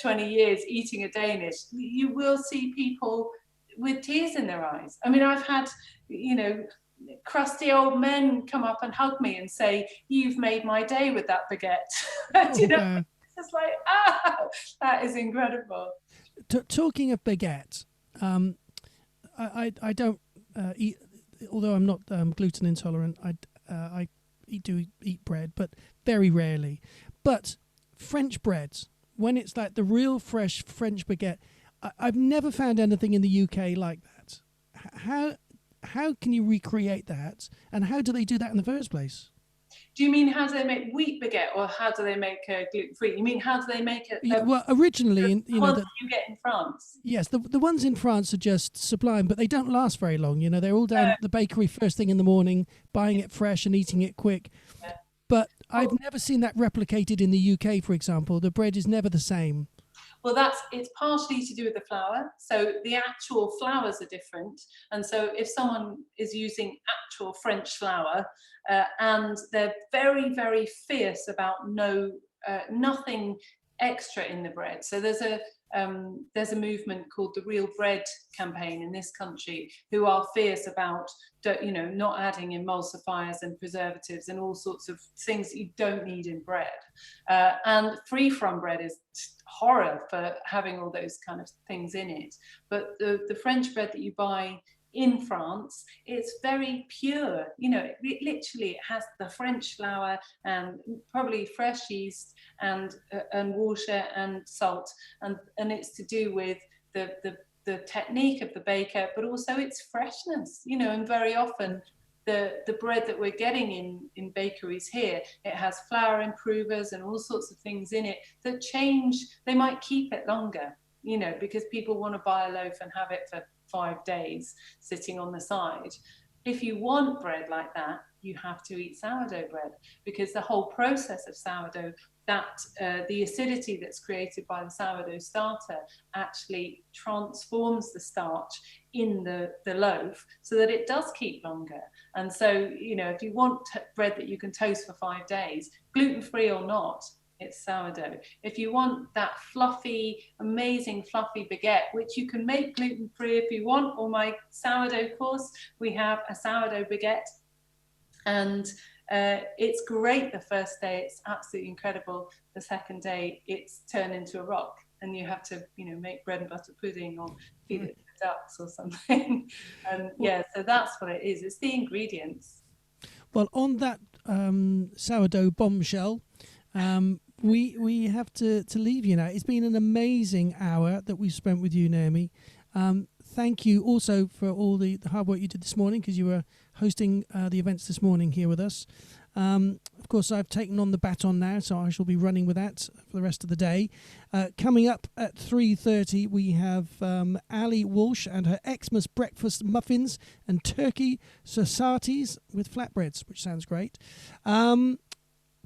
20 years eating a Danish, you will see people with tears in their eyes. I mean, I've had, you know, crusty old men come up and hug me and say, you've made my day with that baguette. You know, it's just like, that is incredible. Talking of baguette, I don't eat, although I'm not gluten intolerant, I do eat bread, but very rarely. But French bread, when it's like the real fresh French baguette, I've never found anything in the UK like that. How can you recreate that, and how do they do that in the first place? Do you mean how do they make wheat baguette, or how do they make gluten-free? You mean how do they make it? Yeah, well, originally, The ones that you get in France. yes, the ones in France are just sublime, but they don't last very long. You know, they're all down at the bakery first thing in the morning, buying it fresh and eating it quick. Yeah. But I've never seen that replicated in the UK, for example. The bread is never the same. Well, it's partially to do with the flour. So the actual flours are different. And so if someone is using actual French flour, and they're very, very fierce about nothing extra in the bread. So there's a movement called the Real Bread campaign in this country, who are fierce about, not adding emulsifiers and preservatives and all sorts of things that you don't need in bread. And free from bread is horror for having all those kind of things in it. But the French bread that you buy in France, it's very pure. It has the French flour and probably fresh yeast and water and salt, and it's to do with the technique of the baker, but also its freshness. And very often the bread that we're getting in bakeries here, it has flour improvers and all sorts of things in it that change. They might keep it longer, because people want to buy a loaf and have it for 5 days sitting on the side. If you want bread like that, you have to eat sourdough bread, because the whole process of sourdough, the acidity that's created by the sourdough starter actually transforms the starch in the loaf so that it does keep longer. And so, if you want bread that you can toast for 5 days, gluten-free or not, it's sourdough. If you want that fluffy, amazing fluffy baguette, which you can make gluten-free if you want, or my sourdough course, we have a sourdough baguette. And it's great the first day, it's absolutely incredible. The second day, it's turned into a rock, and you have to, make bread and butter pudding or feed it to ducks or something. And so that's what it is. It's the ingredients. Well, on that sourdough bombshell, we have to leave you now. It's been an amazing hour that we've spent with you, Naomi. Thank you also for all the hard work you did this morning, because you were hosting the events this morning here with us. Of course, I've taken on the baton now, so I shall be running with that for the rest of the day. Coming up at 3:30, we have Ali Walsh and her Xmas breakfast muffins and turkey societies with flatbreads, which sounds great.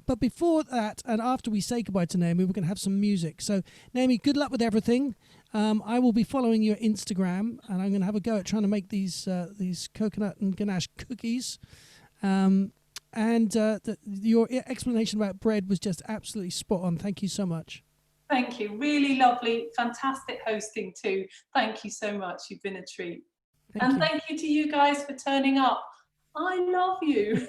But before that, and after we say goodbye to Naomi, we're going to have some music. So, Naomi, good luck with everything. I will be following your Instagram, and I'm going to have a go at trying to make these coconut and ganache cookies. Your explanation about bread was just absolutely spot on. Thank you so much. Thank you. Really lovely, fantastic hosting too. Thank you so much. You've been a treat. Thank you to you guys for turning up. I love you.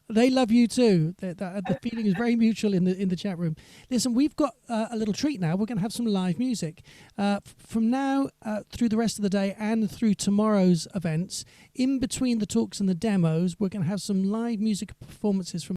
They love you too. The feeling is very mutual in the chat room. Listen, we've got a little treat now. We're going to have some live music from now through the rest of the day and through tomorrow's events. In between the talks and the demos, we're going to have some live music performances from